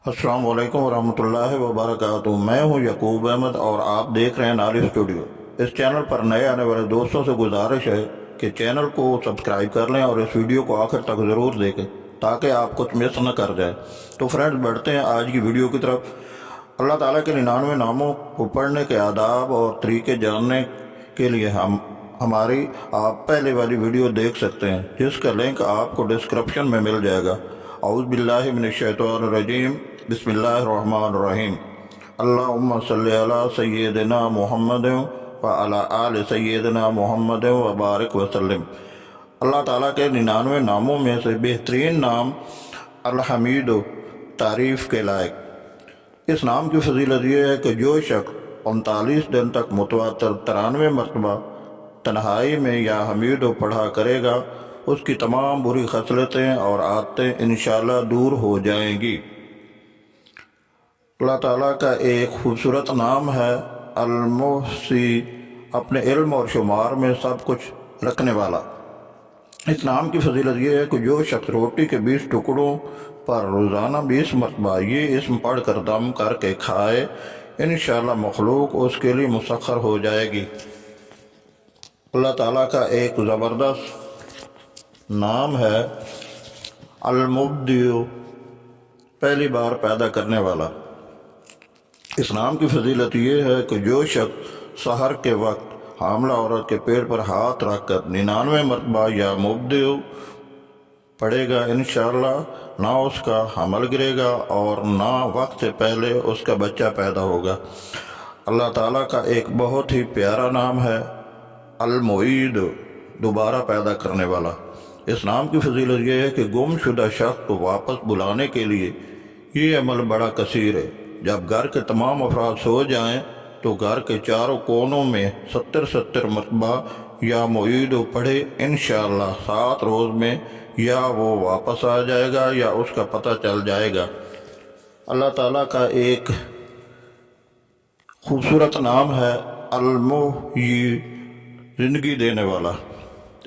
السلام علیکم ورحمۃ اللہ وبرکاتہ۔ میں ہوں یعقوب احمد اور آپ دیکھ رہے ہیں ناری اسٹوڈیو۔ اس چینل پر نئے آنے والے دوستوں سے گزارش ہے کہ چینل کو سبسکرائب کر لیں اور اس ویڈیو کو آخر تک ضرور دیکھیں تاکہ آپ کچھ مس نہ کر جائیں۔ تو فرینڈز بڑھتے ہیں آج کی ویڈیو کی طرف۔ اللہ تعالیٰ کے 99 ناموں کو پڑھنے کے آداب اور طریقے جاننے کے لیے ہماری آپ پہلے والی ویڈیو دیکھ سکتے ہیں، جس کا لنک آپ کو ڈسکرپشن میں مل جائے گا۔ اعوذ باللہ من الشیطان الرجیم، بسم اللہ الرحمن الرحیم۔ اللہم صلی علی سیدنا محمد وعلی آل سیدنا محمد وبارک وسلم۔ اللہ تعالیٰ کے 99 ناموں میں سے بہترین نام الحمید، تعریف کے لائق۔ اس نام کی فضیلت یہ ہے کہ جو شخص 39 دن تک متواتر 93 مرتبہ تنہائی میں یا حمید پڑھا کرے گا، اس کی تمام بری خصلتیں اور عادتیں انشاءاللہ دور ہو جائیں گی۔ اللہ تعالیٰ کا ایک خوبصورت نام ہے المحصی، اپنے علم اور شمار میں سب کچھ رکھنے والا۔ اس نام کی فضیلت یہ ہے کہ جو شخص روٹی کے 20 ٹکڑوں پر روزانہ 20 مرتبہ یہ اسم پڑھ کر دم کر کے کھائے، انشاءاللہ مخلوق اس کے لیے مسخر ہو جائے گی۔ اللہ تعالیٰ کا ایک زبردست نام ہے المبدع، پہلی بار پیدا کرنے والا۔ اس نام کی فضیلت یہ ہے کہ جو شخص سحر کے وقت حاملہ عورت کے پیٹ پر ہاتھ رکھ کر 99 مرتبہ یا مبدع پڑھے گا، انشاءاللہ نہ اس کا حمل گرے گا اور نہ وقت سے پہلے اس کا بچہ پیدا ہوگا۔ اللہ تعالیٰ کا ایک بہت ہی پیارا نام ہے المعید، دوبارہ پیدا کرنے والا۔ اس نام کی فضیلت یہ ہے کہ گم شدہ شخص کو واپس بلانے کے لیے یہ عمل بڑا کثیر ہے۔ جب گھر کے تمام افراد سو جائیں تو گھر کے چاروں کونوں میں 70 مرتبہ یا معید پڑھے، انشاءاللہ 7 روز میں یا وہ واپس آ جائے گا یا اس کا پتہ چل جائے گا۔ اللہ تعالیٰ کا ایک خوبصورت نام ہے المحیی، زندگی دینے والا۔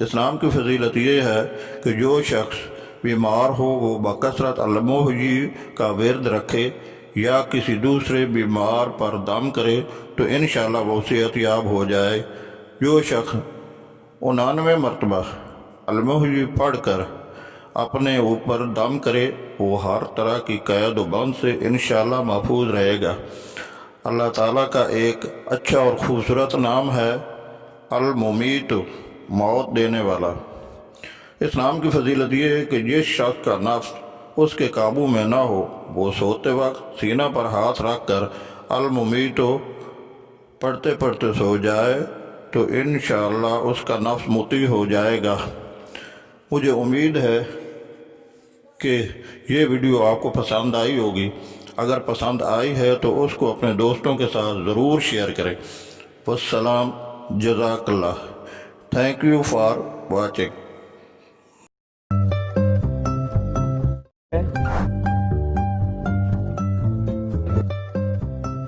اس نام کی فضیلت یہ ہے کہ جو شخص بیمار ہو وہ بکثرت المحیی کا ورد رکھے یا کسی دوسرے بیمار پر دم کرے تو انشاءاللہ وہ صحت یاب ہو جائے۔ جو شخص 99 مرتبہ المحیی پڑھ کر اپنے اوپر دم کرے وہ ہر طرح کی قید و بند سے انشاءاللہ محفوظ رہے گا۔ اللہ تعالیٰ کا ایک اچھا اور خوبصورت نام ہے الممیت، موت دینے والا۔ اس نام کی فضیلت یہ ہے کہ جس شخص کا نفس اس کے قابو میں نہ ہو وہ سوتے وقت سینہ پر ہاتھ رکھ کر الممیت پڑھتے پڑھتے سو جائے تو انشاءاللہ اس کا نفس مطیع ہو جائے گا۔ مجھے امید ہے کہ یہ ویڈیو آپ کو پسند آئی ہوگی۔ اگر پسند آئی ہے تو اس کو اپنے دوستوں کے ساتھ ضرور شیئر کریں۔ والسلام، جزاک اللہ، تھینک یو فار واچنگ۔